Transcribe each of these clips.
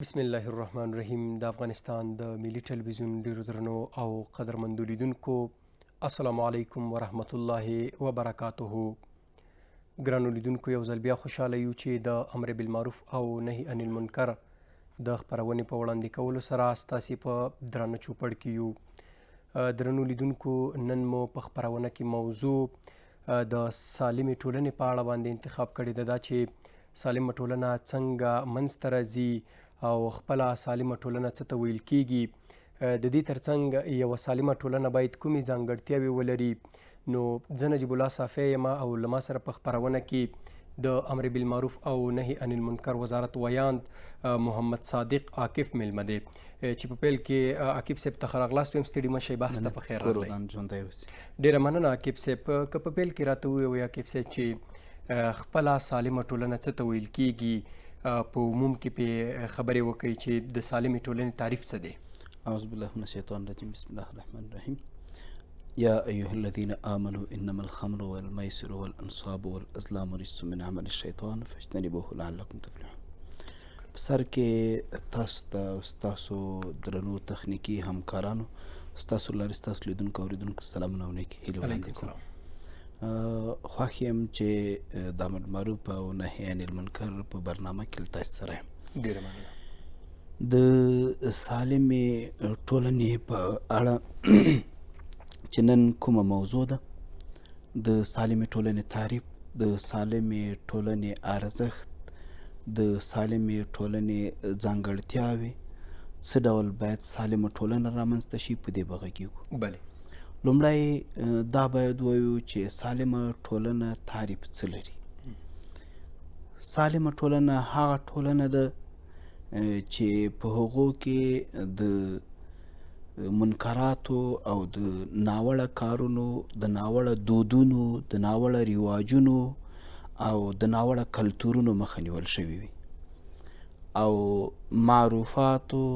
بسم الله الرحمن الرحیم. د افغانستان د ملي ټلویزیون ډیرو درنو او قدرمندو لیدونکو السلام علیکم ورحمت الله وبرکاته. ګرانو لیدونکو، یو ځل بیا خوشحاله یو چې د امر بالمعروف او نهي عن المنکر د خپرونې په وړاندې کولو سره ستاسې په درانه چوپړ کې یو. درنو لیدونکو، نن مو په خپرونه کې موضوع د سالمې ټولنې په اړه باندې انتخاب کړې ده، دا چې سالمه ټولنه څنګه منځته راځي او خپله سالمه ټولنه څه ته ویل کیږي. د دې ترڅنګ یوه سالمه ټولنه باید کومې ځانګړتیاوې ولري. نو زه نجیب الله صافی یم او له ما سره په خپرونه کې د امر بالمعروف او نهي عن المنکر وزارت ویاند محمد صادق عاکف میلمه دی، چې په پیل کې عاکف صاحب ته ښه راغلاست وایم. ستړي مه شئ، بحث ته په خیر راغلی. ډېره مننه عاکف صاحب. که په پیل کې راته ووایو عاکف صاحب چې خپله سالمه ټولنه څه ته ویل کیږي، په عموم کې پې خبرې وکړئ چې د سالمې ټولنې تعریف څه دی. اعوذ بالله من الشیطان الرجیم. بسم الله الرحمن الرحیم. یا ایها الذین آمنوا انما الخمر والمیسر والانصاب والازلام رجس من عمل الشیطان فاجتنبوه لعلکم تفلحون. په سر کې تاسو ته ستاسو درنو تخنیکي همکارانو، ستاسو لارې ستاسو لیدونکو اورېدونکو سلامونه او نیکې هیلې وړاندې کوم. خوښ یم چې د امر بالمعروف او نهي عن المنکر په برنامه کې له تاسو سره یم. ډېره مننه. د سالمې ټولنې په اړه چې نن کومه موضوع ده، د سالمې ټولنې تعریف، د سالمې ټولنې ارزښت، د سالمې ټولنې ځانګړتیاوې، څه ډول باید سالمه ټولنه رامنځته شي، په دې به غږیږو. بله، لومړی دا باید ووایو چې سالمه ټولنه تعریف څه لري. سالمه ټولنه هغه ټولنه ده چې په هغو کې د منکراتو او د ناوړه کارونو، د ناوړه دودونو، د ناوړه رواجونو او د ناوړه کلتورونو مخه نیول شوي وي، او معروفاتو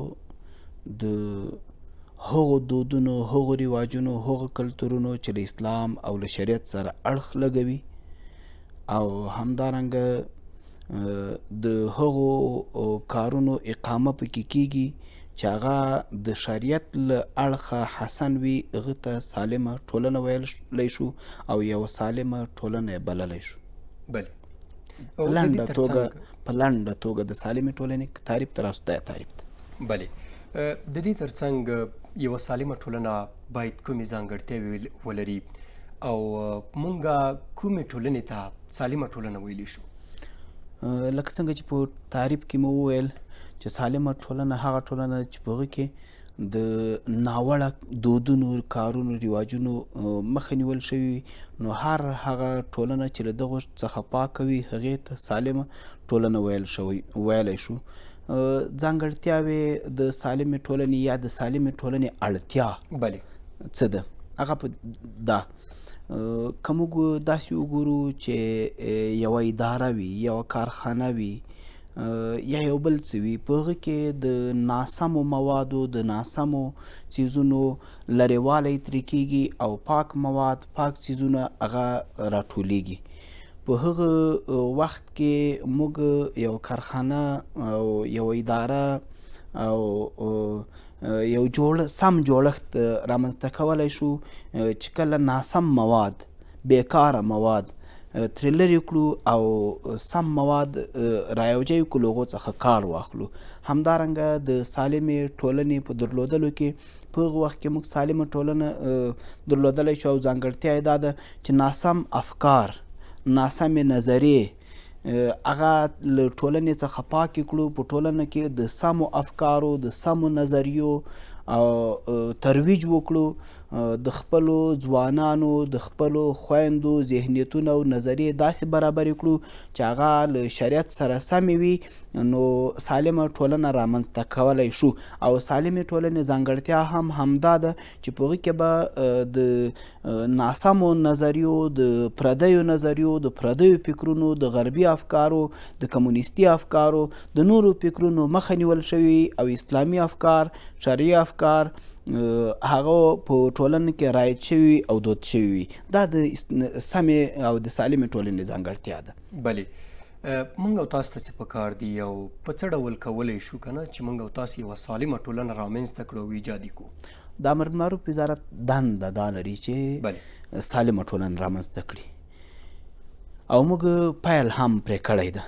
د هغو دودونو، هغو رواجونو، هغو کلتورونو چې له اسلام او له شریعت سره اړخ لګوي، او همدارنګه د هغو کارونو اقامه پکې کیږي چې هغه د شریعت له اړخه حسن وي. هغه ته سالمه ټولنه ویلی شو او یوه سالمه ټولنه یې بللی شو. بلې، په لنډه توګه د سالمې ټولنې تعریف ته راسو، دا تعریف ده. بلې، د دې ترڅنګ یوه سالمه ټولنه باید کومې ځانګړتیاوې ولري او مونږ کومې ټولنې ته سالمه ټولنه ویلی شو؟ لکه څنګه چې په تعریف کې مو وویل چې سالمه ټولنه هغه ټولنه ده چې په هغه کې د ناوړه دودونو، کارونو، رواجونو مخه نیول شوي. نو هر هغه ټولنه چې له دغو څخه پاکه وي، هغې ته سالمه ټولنه ویلی شو. ځانګړتیاوې د سالمې ټولنې یا د سالمې ټولنې اړتیا څه ده، هغه په دا که موږ داسې وګورو چې یوه اداره وي، یوه کارخانه وي، یا یو بل څه وي، په هغه کې د ناسمو موادو، د ناسمو څیزونو لرېوالی ترې کیږي او پاک مواد، پاک څیزونه هغه راټولیږي. په هغه وخت کې موږ یو کارخانه او یو اداره او یو سم جوړښت رامنځته کولی شو چې کله ناسم مواد، بیکاره مواد ترې لرې کړو او سم مواد رایوجی کړو، له هغو څخه کار واخلو. همدارنګه د سالمې ټولنې په درلودلو کې په هغه وخت کې موږ سالمه ټولنه درلودلی شو، او ځانګړتیا یې دا ده چې ناسم افکار، ناسمې نظریې هغه له ټولنې څخه پاکې کړو. په ټولنه کې د سمو افکارو، د سمو نظریو او ترویج وکړو. د خپلو ځوانانو، د خپلو خویندو ذهنیتونه او نظریې داسې برابرې کړو چې هغه له شریعت سره سمې وي. نو سالمه ټولنه رامنځته کولی شو. او سالمې ټولنې ځانګړتیا هم همدا ده چې په هغې کې به د ناسمو نظریو، د پردیو نظریو، د پردیو فکرونو، د غربي افکارو، د کمونیستي افکارو، د نورو فکرونو مخه نیول شوي، او اسلامي افکار، شرعي افکار هغه په ټولنه کې رایج شوي او دود شوي وي. دا د سمې او د سالمې ټولنې ځانګړتیا ده. بلې، موږ او تاسو ته څه پکار دي او په څه ډول کولی شو که نه چې موږ او تاسو یوه سالمه ټولنه رامنځته کړو او ایجاد یې کړو؟ د امر بالمعروف وزارت دنده دا لري چې سالمه ټولنه رامنځته کړي او موږ پیل هم پرې کړی ده.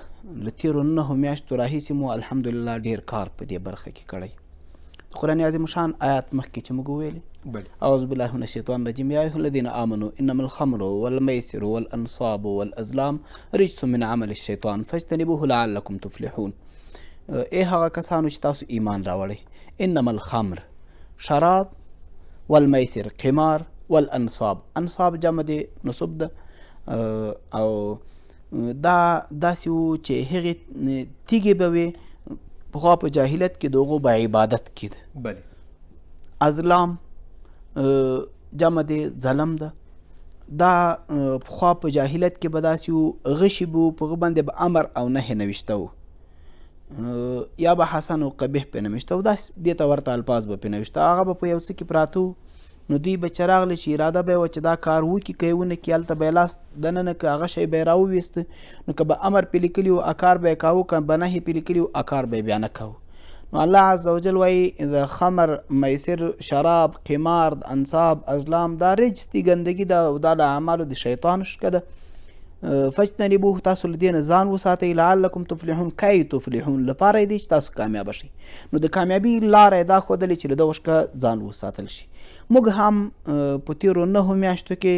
له تېرو 9 میاشتو راهیسې مو الحمدلله ډېر کار په دې برخه کې کړی. قرآن عظیم شان آیات مخکې چې موږ ویلې اعوذ بالله من الشیطان الرجیم یا ایها الذین آمنوا انما الخمر والمیسر والانصاب والازلام رجس من عمل الشیطان فاجتنبوه لعلکم تفلحون. ای هغه کسانو چې تاسو ایمان راوړئ، انما الخمر شراب، والمیسر قمار، والانصاب انصاب جمع دی نصب ده او دا داسې و چې هغې تیږې به وې پخوا په جاهلیت کې د هغو به عبادت کېده. ازلام جمع دی ظلم ده. دا پخوا په جاهلیت کې به داسې و غشي به و په هغه باندې به امر او نهي نوشته و یا به حسن و قبیح پې نوشته و، داسې دې ته ورته الفاظ به پې نوشته. هغه به په یو څه کې پراته و نو دوی به چې راغله چې اراده به یې وه چې دا کار وکړي که یې ونه کړي هلته به یې لاس دننه که هغه شی به یې راوویسته نو که به امر پې لیکلي و اکار به یې کاوه، که به نهي پې لیکلي و اکار به یې بیا نه کاوه. نو الله عز وجل وایي د خمر، میسر، شراب، قمار، انصاب، ازلام دا رجس دي، ګندګي ده او دا له اعمالو د شیطان شکه ده. فاجتنبوه تاسو له دې نه ځان وساتئ لعلکم تفلحون کی تفلحون لپاره یې دی چې تاسو کامیابه شئ. نو د کامیابي لاره یې دا ښودلې چې له دغه شکه ځان وساتل شي. موږ هم په تېرو 9 میاشتو کې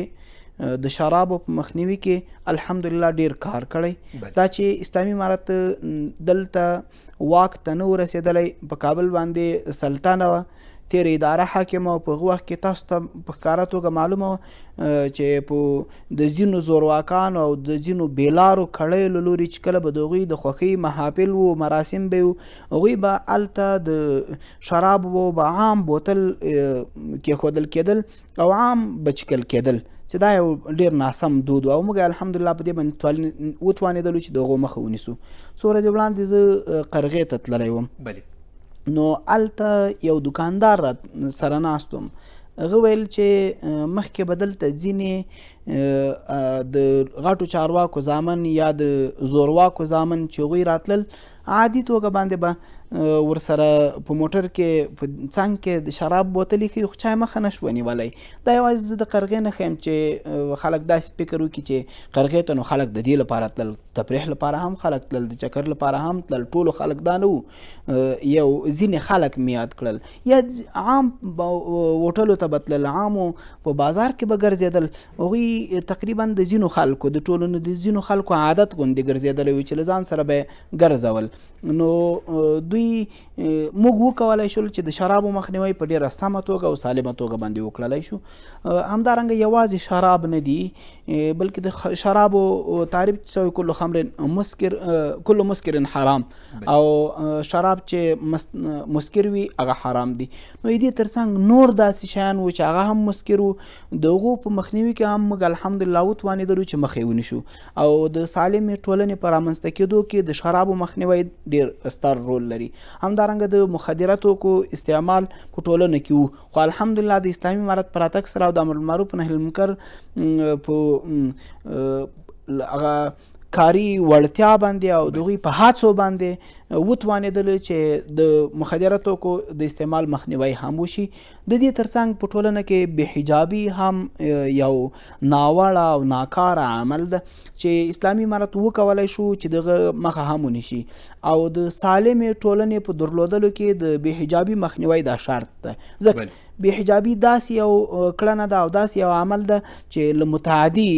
د شرابو په مخنیوي کې الحمدلله ډیر کار کړی. دا چې اسلامي امارت دلته واک ته نه ورسېدلی، په کابل باندې سلطنه وه، تېره اداره حاکمه وه. په هغه وخت کې تاسو ته په ښکاره توګه معلومه وه چې په د ځینو زورواکانو او د ځینو بېلارو کړیو له لوري چې کله به د هغوی د خوښۍ محافل و، مراسم به و، هغوی به هلته د شرابو به عام بوتل کېښودل کېدل او عام به چکل کېدل چې دا یو ډېر ناسم دود و او موږ الحمدلله په دې باندې وتوانېدلو چې د هغو مخه ونیسو. څو ورځې وړاندې زه قرغې ته تللی وم، نو هلته یو دوکاندار را سره ناست وم. هغه ویل چې مخکې به دلته ځینې د غټو چارواکو زامن یا د زورواکو زامن چې هغوی راتلل عادي توګه باندې به ورسره په موټر کې په څنګ کې د شراب بوتل ایښي خو چا یې مخه نه شوه نیولی. دا یوازې زه د قرغې نه ښیم چې خلک داسې فکر وکړي چې قرغې ته نو خلک د دې لپاره تلل، تفریح لپاره هم خلک تلل، د چکر لپاره هم تلل، ټولو خلک دا نه وو. یو ځینې خلک مې یاد کړل یا عام هوټلو ته به تلل، عامو په بازار کې به ګرځېدل. هغوی تقریبا د ځینو خلکو د ټولو نه د ځینو خلکو عادت غوندې ګرځېدلی وي چې له ځان سره به یې ګرځول. نو دوی موږ وکولی شول چې د شرابو مخنیوی په ډېره سمه توګه او سالمه توګه باندې وکړلی شو. همدارنګه یوازې شراب نه دي بلکې د شرابو تعریف شوی کل خمر مسکر، کل مسکر حرام، او شراب چې مسکر وي هغه حرام دي. نو دې تر څنګ نور داسې شیان و چې هغه هم مسکر و، د هغو په مخنیوي کې هم موږ الحمدلله وتوانېدلو چې مخه یې ونیسو. او د سالمې ټولنې په رامنځته کېدو کې د شرابو مخنیوی ډېر ستر رول لري. همدارنګه د مخدره توکو استعمال په ټولنه کې و، خو الحمدلله د اسلامي امارت په راتګ سره او د امر بالمعروف نهي المنکر په هغه کاري وړتیا باندې او د هغوی په هڅو باندې وتوانېدل چې د مخدره توکو د استعمال مخنیوی هم وشي. د دې تر څنګ په ټولنه کې بې حجابي هم یو ناوړه او ناکاره عمل ده چې اسلامي امارت وکولی شو چې دغه مخه هم ونیسي. او د سالمې ټولنې په درلودلو کې د بې حجابي مخنیوی دا شرط ده، ځکه بې حجابي داسې یو کړنه ده او داسې یو عمل ده چې له متعدي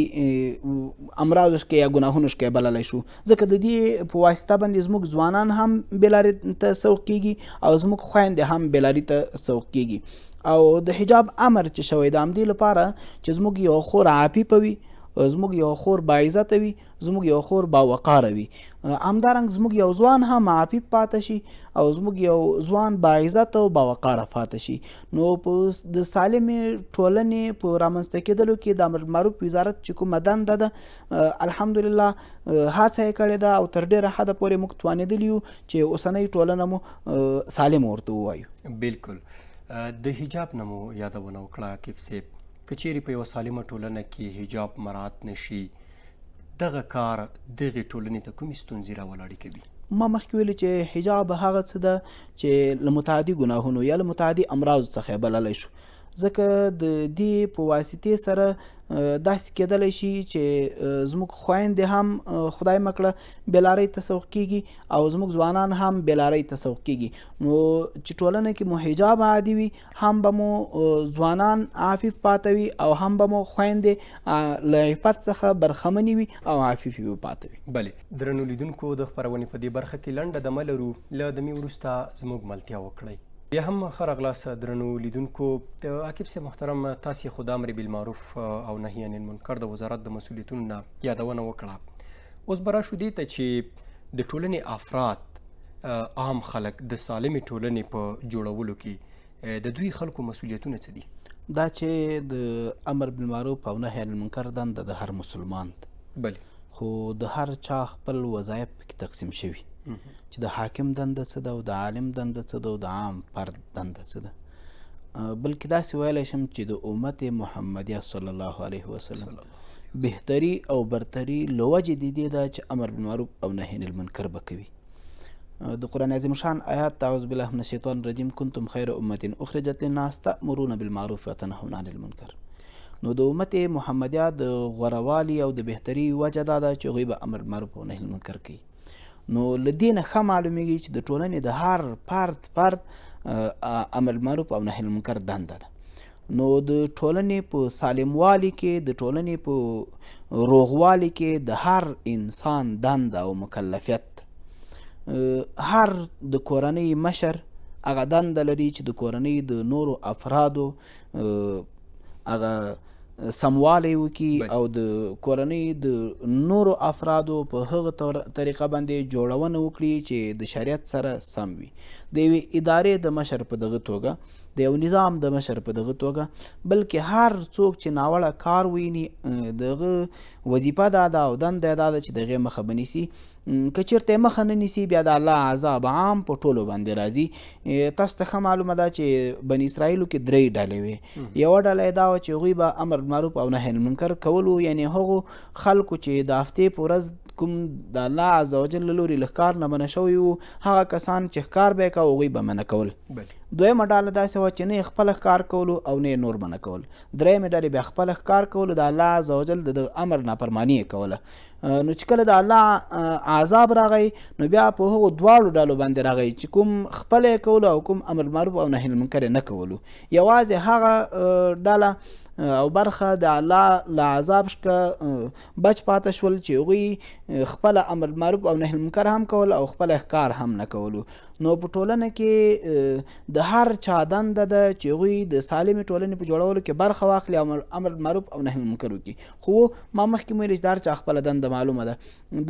امراضو څخه یا ګناهونو څخه بللی شو. ځکه د دې په واسطه باندې زموږ ځوانان هم بېلارې ته سوق کېږي او زموږ خویندې هم بېلاري ته سوق کېږي. او د حجاب امر چې شوی د همدې لپاره چې زموږ یو خور عفیفه وي، زموږ یو خور باعزته وي، زموږ یو خور باوقاره وي. همدارنګ زموږ یو ځوان هم عفیف پاته شي او زموږ یو ځوان باعزته او باوقاره پاته شي. نو په د سالمې ټولنې په رامنځته کېدلو کې د امر بالمعروف وزارت چې کومه دنده ده الحمدلله هڅه یې کړې ده او تر ډېره حده پورې موږ توانېدلي یو چې اوسنۍ ټولنه مو سالمه ورته ووایو. بالکل. د حجاب نه مو یادونه وکړه کیف صاحب، که چیرې په یوه سالمه ټولنه کې حجاب مراعات نشي دغه کار دغې ټولنې ته کومې ستونزې راولاړې کوي؟ ما مخکې ویلي چې حجاب هغه څه ده چې له متعدي ګناهونو یا له متعدي امراضو څخه یې بللی شو، ځکه د دې په واسطې سره داسې کېدلی شي چې زموږ خویندې هم خدای مکړه بېلارۍ تسوق کېږي او زموږ ځوانان هم بېلارۍ تسوق کېږي. نو چې ټولنه کې مو حجاب عادي وي، هم به مو ځوانان عفیف پاته وي او هم به مو خویندې له عفت څخه برخمنې وي او عفیفې به پاته وي. بلې درنو لیدونکو، د خپرونې په دې برخه کې لنډه دمه لرو، له دمې وروسته زموږ ملتیا وکړئ. بیا هم ښه راغلاست درنو لیدونکو. د عاقب صاحب محترم، تاسې خو د امر بالمعروف او نهي عن المنکر د وزارت د مسؤلیتونو نه یادونه وکړه. اوس به راشو دې ته چې د ټولنې افراد، عام خلک د سالمې ټولنې په جوړولو کې د دوی خلکو مسؤلیتونه څه دي؟ دا چې د امر بالمعروف او نهي عن المنکر دنده د هر مسلمان ده. بلې خو د هر چا خپل وظایف پکې تقسیم شوي چې د حاکم دنده څه ده او د عالم دنده څه ده او د عام فرد دنده څه ده. بلکې داسې ویلی شم چې د امت محمدیه صلی الله علیه وسلم بهتري او برتري له وجې د دې ده چې امر بالمعروف او نهي عن المنکر به کوي. د قرآن عظیم شان آیات: اعوذ بالله من الشیطان الرجیم کنتم خیر امة اخرجت للناس تأمرون بالمعروف وتنهون عن المنکر. نو د امت محمدیه د غوروالي او د بهتري وجه دا ده چې هغوی به امر بالمعروف او نهي عن المنکر کوي. نو له دې نه ښه معلومیږي چې د ټولنې د هر فرد امر بالمعروف او نهي عن المنکر دنده ده. نو د ټولنې په سالموالي کې، د ټولنې په روغوالي کې د هر انسان دنده او مکلفیت، هر د کورنۍ مشر هغه دنده لري چې د کورنۍ د نورو افرادو هغه سموالی وکړي او د کورنۍ د نورو افرادو په هغه طریقه باندې جوړونه وکړي چې د شریعت سره سم وي. د یوې ادارې د مشر په دغه توګه، د یو نظام د مشر په دغه توګه، بلکې هر څوک چې ناوړه کار ویني دغه وظیفه دا ده او دنده دا ده چې دغې مخه به نیسي. که چېرته یې مخه نه نیسي، بیا د الله عذاب عام په ټولو باندې راځي. تاسو ته ښه معلومه ده چې بني اسرائیلو کې 3 ډلې وې. یوه ډله یې دا وه چې هغوی به امر بالمعروف او نهي عن المنکر کولو، یعنې هغو خلکو چې د هفتې په ورځ کوم د الله عز وجل له لوري له ښکار نه منع شوي وو، هغه کسان چې ښکار به یې کوه هغوی به منع کول. دویمه ډله داسې وه چې نه یې خپله ښکار کولو او نه یې نور منع کول. درېیمې ډلې بیا خپله ښکار کولو، د الله عز وجل د امر نافرماني یې کوله. نو چې کله د الله عذاب راغی، نو بیا په هغو دواړو ډلو باندې راغی چې کوم خپله یې کولو او کوم امر بالمعروف او نهي عن المنکر یې نه کولو. یوازې هغه ډله او برخه د الله له عذاب څخه بچ پاته شول چې هغوی خپله امر بالمعروف او نهي عن المنکر هم کول او خپله ښکار هم نه کولو. نو په ټولنه کې د هر چا دنده ده چې هغوی د سالمې ټولنې په جوړولو کې برخه واخلي او امر بالمعروف او نهي عن المنکر وکړي. خو ما مخکې ویلي چې د هر چا خپله دنده معلومه ده.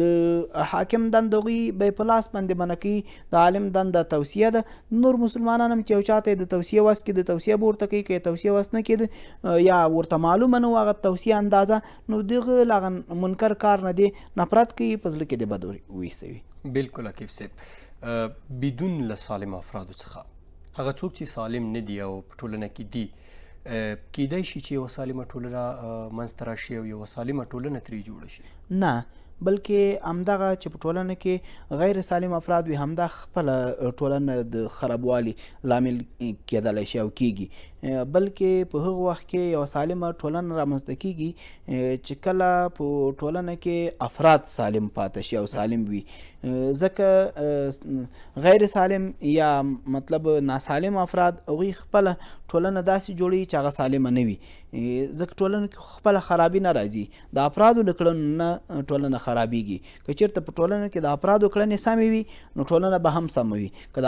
د حاکم دنده هغوی به یې په لاس باندې منع کوي، د عالم دنده توصیه ده. نور مسلمانان هم چې یو چاته یې د توصیه وس کې د توصیه به ورته کوي، که یې توصیه وس نه کېده یا ورته معلومه نه وه هغه توصیه اندازه، نو دغه له هغه منکر کار نه دی نفرت کوي، په زړه کې د بد وایسوي. بالکل عاقب صاحب، بدون له سالم افرادو څخه هغه څوک چې سالم نه دي او په ټولنه کې دي، کیدای شي چې یوه سالمه ټولنه منځته راشي او یوه سالمه ټولنه ترې جوړه شي؟ نه، بلکې همدغه چې په ټولنه کې غیر سالم افراد وي، همدا خپله ټولنه د خرابوالي لامل کېدلی شي او کېږي. بلکې په هغه وخت کې یوه سالمه ټولنه رامنځته کېږي چې کله په ټولنه کې افراد سالم پاته شي او سالم وي. ځکه غیر سالم یا مطلب ناسالم افراد هغوی خپله ټولنه داسې جوړوي چې هغه سالمه نه وي. ځکه ټولنه کې خپله خرابي نه راځي، د افرادو له کړنو نه ټولنه خرابېږي. که چېرته په ټولنه کې د افرادو کړنې سمې وي، نو ټولنه به هم سمه وي. که د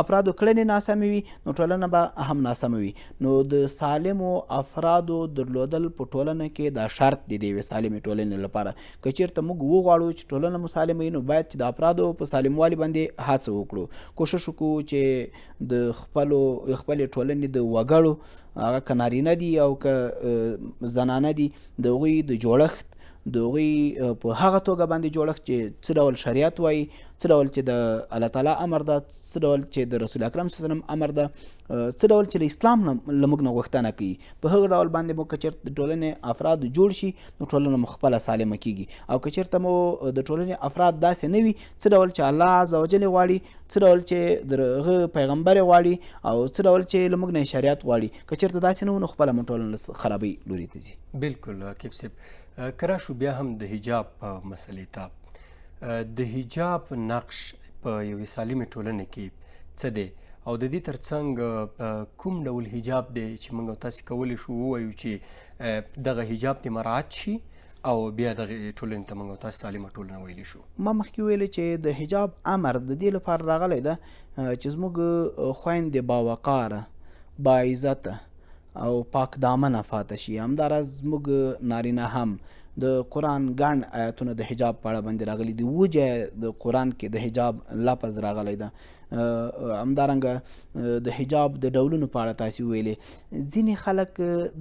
افرادو کړنې ناسمې وي، نو ټولنه به هم ناسمه وي. نو د سالمو افرادو درلودل په ټولنه کې دا شرط دی د یوې سالمې ټولنې لپاره. که چېرته موږ وغواړو چې ټولنه مو سالمه وي، نو باید چې د افرادو په سالموالي باندې هڅه وکړو، کوشش وکړو چې د خپلې ټولنې د وګړو، هغه که نارینه دي او که زنانه دي، د هغوی د جوړښت، د هغوی په هغه توګه باندې جوړښت چې څه ډول شریعت وایي، څه ډول چې د الله تعالی امر ده، څه ډول چې د رسول اکرم صلی الله علیه وسلم امر ده، څه ډول چې د اسلام له موږ نه غوښتنه کوي. په هغه ډول باندې مو که چېرته د ټولنې افراد جوړ شي نو ټولنه مو خپله سالمه کېږي. او که چېرته مو د ټولنې افراد داسې نه وي څه ډول چې الله عز وجل غواړي، څه ډول چې د هغه پیغمبر غواړي، او څه ډول چې له موږ نه شریعت غواړي، که چېرته داسې نه وو نو خپله مو ټولنه خرابۍ لوري ته ځي. بالکل کیپ صاحب، که راشو بیا هم د حجاب په مسلې ته، د حجاب نقش په یوې سالمې ټولنې کې څه دی، او د دې ترڅنګ کوم ډول حجاب دی چې موږ او تاسې کولی شو ووایو چې دغه حجاب دې مراعات شي او بیا دغه ټولنې ته موږ او تاسې سالمه ټولنه ویلی شو؟ ما مخکې ویلې چې د حجاب امر د دې لپاره راغلی ده چې زموږ خویندې باوقاره، باعزته او پاک دامنه پاتې شي. همداراز زموږ نارینه هم د قرآن ګڼ آیاتونه د حجاب په اړه باندې راغلي دي. وجه د قرآن کې د حجاب لفظ راغلی ده. همدارنګه د حجاب د ډولونو په اړه تاسې ویلې. ځینې خلک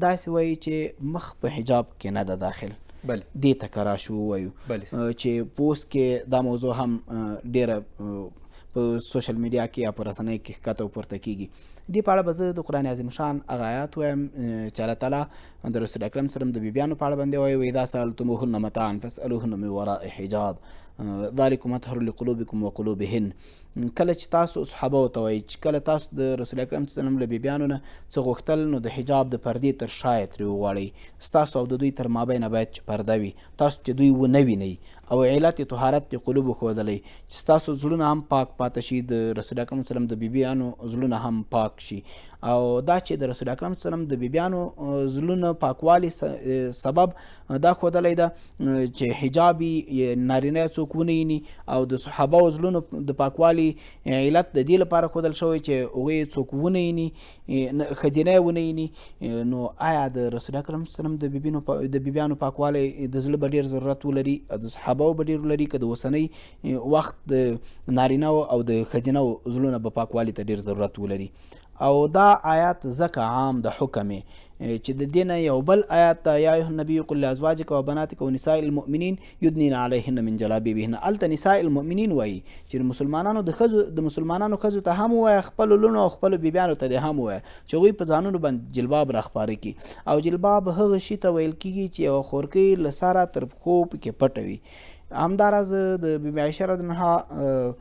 داسې وایي چې مخ په حجاب کې نه ده داخل. دې ته که راشو ووایو چې پوسټ کې دا موضوع هم ډېره په سوشل میډیا کې یا په رسنیو کې ښکته او پورته کېږي. دې په اړه به زه د قرآن عظیم شان هغه آیات وایم چې الله تعالی د رسول اکرم صلی الله علیه وسلم د بیبیانو په اړه باندې وایي: واذا سألتموهن متاعا فاسألوهن من وراء حجاب ذلکم اطهر لقلوبکم وقلوبهن. کله چې تاسو صحابه ته وایي چې کله تاسو د رسول اکرم صلی الله علیه وسلم له بیبیانو نه څه غوښتل نو د حجاب د پردې تر شا یې ترې وغواړئ. ستاسو او د دوی تر مابینه باید چې پرده وي، تاسو چې دوی ونه وینئ، او علت طهارت د قلوب ښودلی چې ستاسو زړونه هم پاک پاته شي، د رسول اکرم صلی الله علیه وسلم د بیبیانو زړونه هم پاک شي. او دا چې د رسول اکرم صلی الله علیه وسلم د بیبیانو زړونه پاکوالي سبب دا ښودلی ده چې حجاب نارینه څوک ونه ویني، او د صحابه و زړونو د پاکوالي علت د دې لپاره ښودل شوی چې هغوی څوک ونه ویني، ښځینه یې ونه ویني. نو آیا د رسول اکرم صلی الله علیه وسلم د بیبیانو پاکوالی د زړه به ډېر ضرورت ولري، د صحابه به ډېر ولري، که د اوسنۍ وخت د نارینه او د ښځینه زړونه به پاکوالي ته ډېر ضرورت ولري؟ او دا آیات ځکه عام د حکم چې د دې نه یو بل آیات ته یا ایها النبي قل لازواجک و بناتک و نساء المؤمنین یدنین علیهن من جلابیبهن. هلته نساء المؤمنین وایي چې د مسلمانانو ښځو ته هم ووایه، خپلو لوڼو او خپلو بیبیانو ته دې هم ووایه چې هغوی په ځانونو باندې جلباب راښکاره کړي. او جلباب هغه شي ته ویل کېږي چې یوه خورکۍ له سره تر پښو پکې پټه وي. همداراز د بیبي عایشه رضی الله عنها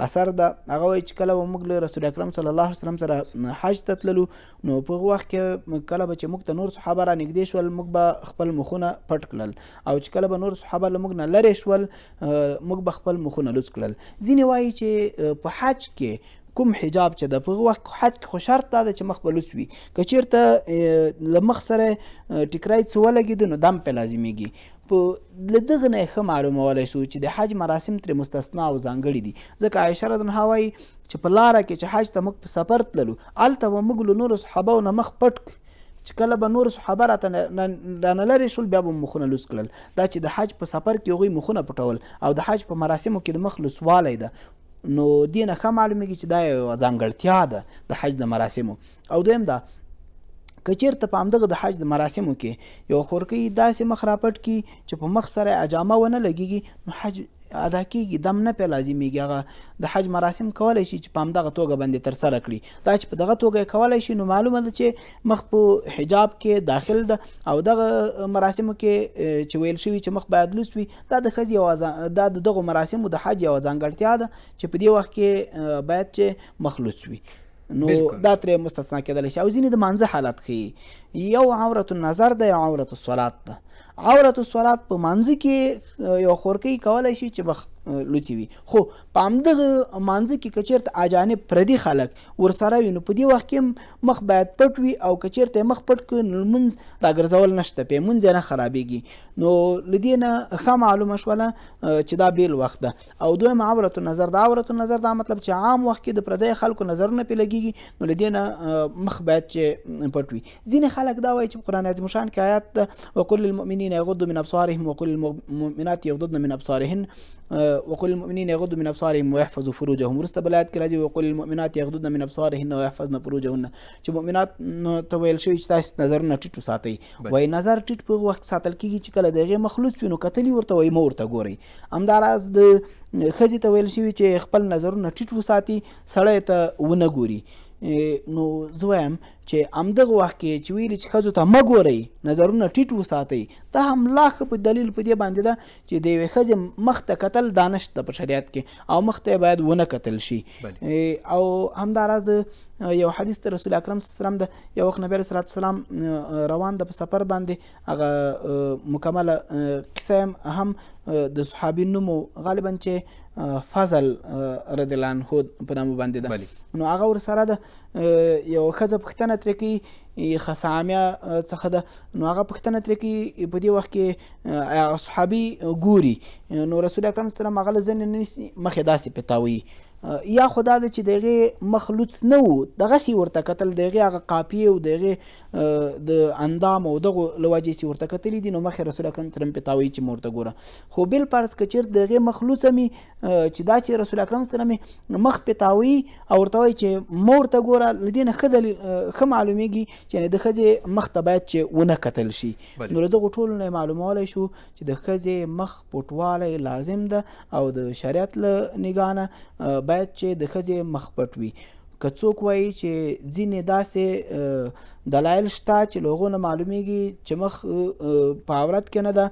اثر ده، هغه وایي چې کله به موږ له رسول اکرم صلی الله علیه وسلم سره حج ته تللو نو په هغه وخت کې کله به چې موږ ته نور صحابه را نږدې شول موږ به خپل مخونه پټ کړل، او چې کله به نور صحابه له موږ نه لرې شول موږ به خپل مخونه لوڅ کړل. ځینې وایي چې په حج کې کوم حجاب چې د په هغه وخت حج کې خو شرط دا ده چې مخ به لوڅ وي، که چېرته له مخ سره ټیکری څه ولګېده نو دم پرې لازمیږي. له دغه نه یې ښه معلومولی شو چې د حج مراسم ترې مستثنا او ځانګړي دي. ځکه عایشه رضی الله عنها وایي چې په لاره کې چې حج ته موږ په سفر تللو هلته به موږ له نورو صحابهو نه مخ پټ چې کله به نور صحابه راته رانه لرې شول بیا به مخونه لوڅ کړل. دا چې د حج په سفر کې هغوی مخونه پټول او د حج په مراسمو کې د مخ لوڅوالی ده، نو دې نه ښه معلومیږي چې دا یوه ځانګړتیا ده د حج د مراسمو. او دویم دا که چېرته په همدغه د حج د مراسمو کې یو خورکۍ داسې مخ راپټ کړي چې په مخ سره اجامه ونه لګېږي نو حج ادا کېږي، دم نه پرې لازمیږي. هغه د حج مراسم کولی شي چې په همدغه توګه باندې ترسره کړي. دا چې په دغه توګه یې کولی شي نو معلومه ده چې مخ په حجاب کې داخل ده. او دغه مراسمو کې چې ویل شوي چې مخ باید لوڅ وي دا د ښځې دا د دغو مراسمو د حج یوه ځانګړتیا ده چې په دې وخت کې باید چې مخ لوڅ وي. نو دا ترې مستثنا کېدلی شي. او ځینې د مانځه حالت ښیي، یو عورت النظر ده، یو عورت الصلات ده. عورت الصلات په مانځه کې یو خورکۍ کولی شي چې مخ لوڅې وي، خو په همدغه مانځه کې که چېرته اجانب پردي خلک ورسره وي نو په دې وخت کې مخ باید پټ وي، او که چېرته یې مخ پټ کړي نو لمونځ راګرځول نشته، پې لمونځ یې نه خرابېږي. نو له دې نه ښه معلومه شوله چې دا بیل وخت ده. او دویم عورت النظر ده. عورت النظر دا مطلب چې عام وخت کې د پردیو خلکو نظرونه پرې لګېږي نو له دې نه مخ باید چې پټ وي. ځینې خلک دا وایي چې په قرآن عظیم شان کې آیات ده وقل للمؤمنین المؤمنین یغضوا من ابصارهم وقل للمؤمنات یغضضن من ابصارهن وقل للمؤمنین یغضوا من ابصارهم ويحفظوا فروجهم. وروسته بل آیت کې راځي وقل للمؤمنات یغضضن من ابصارهن ويحفظن فروجهن، چې مؤمنات ته ویل شوي چې تاسو نظرونه ټیټ وساتئ. وایي نظر ټیټ په وخت ساتل کېږي چې کله د هغې مخلوط وي نو کتل ورته وایي مه ورته ګورئ. همداراز د ښځې ته ویل شوي چې خپل نظرونه ټیټ وساتي، سړی ته ونه ګوري. نو زه وایم چې همدغه وخت کې چې ویلي چې ښځو ته مه ګورئ، نظرونه ټیټ وساتئ، دا هم لا ښه په دلیل په دې باندې ده چې د یوې ښځې مخ ته کتل دا نشته په شریعت کې، او مخ ته یې باید ونه کتل شي. او همداراز یو حدیث ته رسول اکرم صلی الله علیه وسلم د یو وخت نبی علیه الصلاة والسلام روان ده په سفر باندې، هغه مکمله کیسه هم د صحابي نوم غالبا چې فضل رضی الله عنه په نامه باندې ده. نو هغه ورسره ده یو ښځه پوښتنه ترې کوي خصامیه څخه ده، نو هغه پوښتنه ترې کوي په دې وخت کې صحابي ګوري، نو رسول اکرم صلی الله علیه وسلم هغه له ځینې نه نیسي، مخ یې داسې پتاوي. یا خو دا ده چې د هغې مخ لوڅ نه و، دغسې ورته کتل، د هغې هغه قافیې او د هغې د اندام او دغو له وجې چې ورته کتلي دي، نو مخ یې رسول اکرم صلی الله علیه وسلم پتاوي چې مه ورته ګوره. خو بل فرض که چېرته د هغې مخ لوڅه مي، چې دا چې رسول اکرم صلی الله علیه وسلم مخ پتاوي او ورته وایي چې مه ورته ګوره، له دې نه ښه دلیل ښه معلومېږي چې یعنې د ښځې مخ ته باید چې ونه کتل شي. نو له دغو ټولو نه یې معلومولی شو چې د ښځې مخ پټوالی لازم ده، او د شریعت له نګاه نه باید چې د ښځې مخ پټ وي. که څوک وایي چې ځینې داسې دلایل شته چې له هغو نه معلومیږي چې مخ په عورت کې نه ده،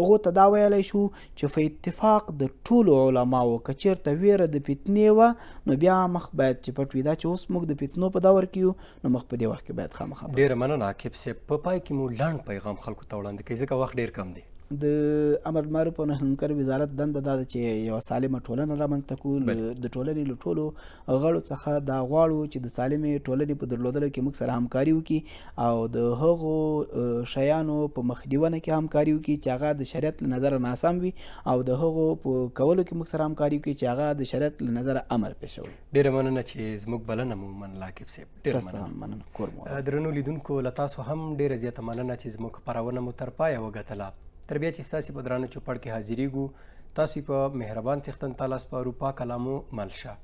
هغو ته دا ویلی شو چې په اتفاق د ټولو علماو که چېرته ویره د فتنې وه نو بیا مخ باید چې پټ وي. دا چې اوس موږ د فتنو په دور کې یو نو مخ په دې وخت کې باید خامخا پټ. ډېره مننه عاقب صاحب. په پای کې مو لنډ پیغام خلکو ته وړاندې کوي ځکه وخت ډېر کم دی. د امر بالمعروف او نهي عن المنکر وزارت دنده دا ده چې یوه سالمه ټولنه رامنځته کړو. د ټولنې له ټولو غړو څخه دا غواړو چې د سالمې ټولنې په درلودلو کې موږ سره همکاري وکړي، او د هغو شیانو په مخنیونه کې همکاري وکړي چې هغه د شریعت له نظره ناسم وي، او د هغو په کولو کې موږ سره همکاري وکړي چې هغه د شریعت له نظره امر پیښوي. ډېره مننه چې زموږ بلنه مو ومنله عاقب صاحب. ډېره مننه. کور مو درنو لیدونکو، له تاسو هم ډېره زیاته مننه چې زموږ خپرونه مو تر پایه وګټله. تر بیا چې ستاسې په درانه چوپړ کې حاضرېږو، تاسو په مهربان څښتن تعالی سپارو. پاک کلامو مل شه.